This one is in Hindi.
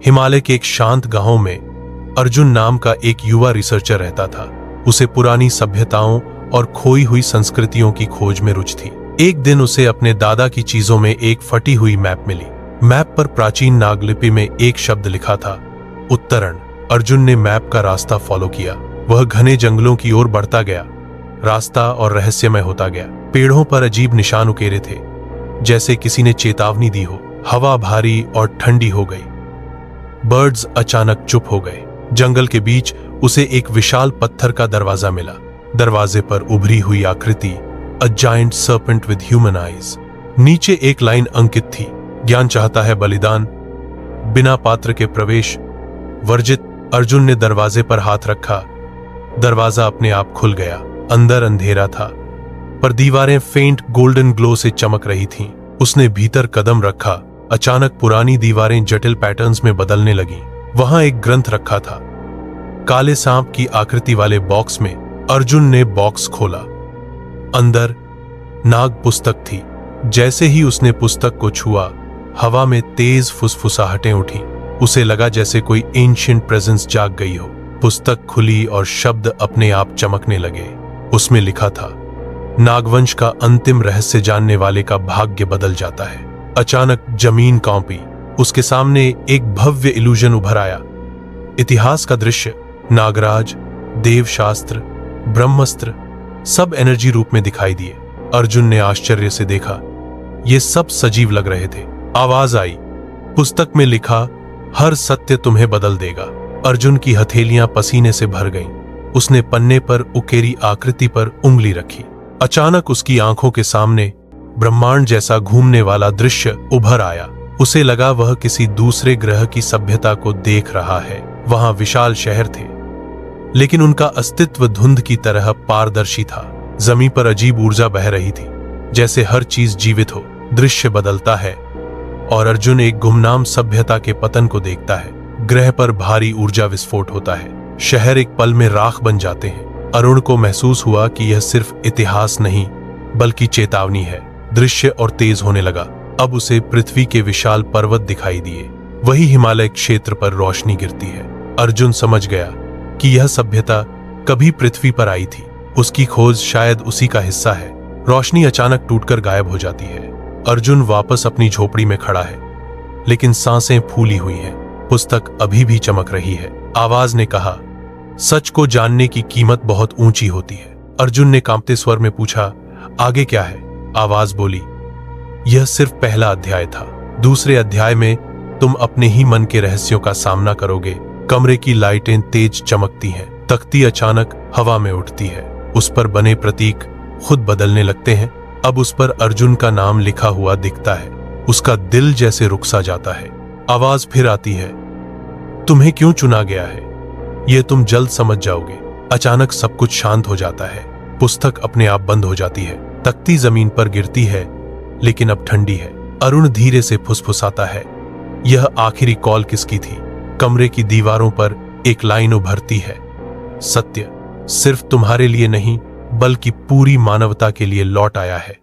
हिमालय के एक शांत गांव में अर्जुन नाम का एक युवा रिसर्चर रहता था। उसे पुरानी सभ्यताओं और खोई हुई संस्कृतियों की खोज में रुचि थी। एक दिन उसे अपने दादा की चीजों में एक फटी हुई मैप मिली। मैप पर प्राचीन नागलिपि में एक शब्द लिखा था, उत्तरण। अर्जुन ने मैप का रास्ता फॉलो किया। वह घने जंगलों की ओर बढ़ता गया। रास्ता और रहस्यमय होता गया। पेड़ों पर अजीब निशान उकेरे थे, जैसे किसी ने चेतावनी दी हो। हवा भारी और ठंडी हो गई। बर्ड्स अचानक चुप हो गए। जंगल के बीच उसे एक विशाल पत्थर का दरवाजा मिला। दरवाजे पर उभरी हुई आकृति, a giant serpent with human eyes. नीचे एक लाइन अंकित थी, ज्ञान चाहता है बलिदान, बिना पात्र के प्रवेश वर्जित। अर्जुन ने दरवाजे पर हाथ रखा। दरवाजा अपने आप खुल गया। अंदर अंधेरा था, पर दीवारें फेंट गोल्डन ग्लो से चमक रही थीं। उसने भीतर कदम रखा। अचानक पुरानी दीवारें जटिल पैटर्न्स में बदलने लगीं। वहां एक ग्रंथ रखा था, काले सांप की आकृति वाले बॉक्स में। अर्जुन ने बॉक्स खोला। अंदर नाग पुस्तक थी। जैसे ही उसने पुस्तक को छुआ, हवा में तेज फुसफुसाहटें उठी। उसे लगा जैसे कोई एंशिएंट प्रेजेंस जाग गई हो। पुस्तक खुली और शब्द अपने आप चमकने लगे। उसमें लिखा था, नागवंश का अंतिम रहस्य जानने वाले का भाग्य बदल जाता है। अचानक जमीन कांपी। उसके सामने एक भव्य इल्यूजन उभर आया। इतिहास का दृश्य, नागराज, देवशास्त्र, ब्रह्मास्त्र सब एनर्जी रूप में दिखाई दिए। अर्जुन ने आश्चर्य से देखा, ये सब सजीव लग रहे थे। आवाज आई, पुस्तक में लिखा, हर सत्य तुम्हें बदल देगा। अर्जुन की हथेलियां पसीने से भर गईं। उसने पन्ने पर उकेरी आकृति पर उंगली रखी। अचानक उसकी आंखों के सामने ब्रह्मांड जैसा घूमने वाला दृश्य उभर आया। उसे लगा वह किसी दूसरे ग्रह की सभ्यता को देख रहा है। वहां विशाल शहर थे, लेकिन उनका अस्तित्व धुंध की तरह पारदर्शी था। जमीन पर अजीब ऊर्जा बह रही थी, जैसे हर चीज जीवित हो। दृश्य बदलता है और अर्जुन एक गुमनाम सभ्यता के पतन को देखता है। ग्रह पर भारी ऊर्जा विस्फोट होता है। शहर एक पल में राख बन जाते हैं। अरुण को महसूस हुआ कि यह सिर्फ इतिहास नहीं, बल्कि चेतावनी है। दृश्य और तेज होने लगा। अब उसे पृथ्वी के विशाल पर्वत दिखाई दिए। वही हिमालय क्षेत्र पर रोशनी गिरती है। अर्जुन समझ गया कि यह सभ्यता कभी पृथ्वी पर आई थी। उसकी खोज शायद उसी का हिस्सा है। रोशनी अचानक टूटकर गायब हो जाती है। अर्जुन वापस अपनी झोपड़ी में खड़ा है, लेकिन सांसें फूली हुई हैं। पुस्तक अभी भी चमक रही है। आवाज ने कहा, सच को जानने की कीमत बहुत ऊंची होती है। अर्जुन ने कांपते स्वर में पूछा, आगे क्या है? आवाज बोली, यह सिर्फ पहला अध्याय था। दूसरे अध्याय में तुम अपने ही मन के रहस्यों का सामना करोगे। कमरे की लाइटें तेज चमकती हैं। तख्ती अचानक हवा में उठती है। उस पर बने प्रतीक खुद बदलने लगते हैं। अब उस पर अर्जुन का नाम लिखा हुआ दिखता है। उसका दिल जैसे रुक सा जाता है। आवाज फिर आती है, तुम्हें क्यों चुना गया है, यह तुम जल्द समझ जाओगे। अचानक सब कुछ शांत हो जाता है। पुस्तक अपने आप बंद हो जाती है। तख्ती जमीन पर गिरती है, लेकिन अब ठंडी है। अरुण धीरे से फुसफुसाता है, यह आखिरी कॉल किसकी थी? कमरे की दीवारों पर एक लाइन उभरती है, सत्य सिर्फ तुम्हारे लिए नहीं, बल्कि पूरी मानवता के लिए लौट आया है।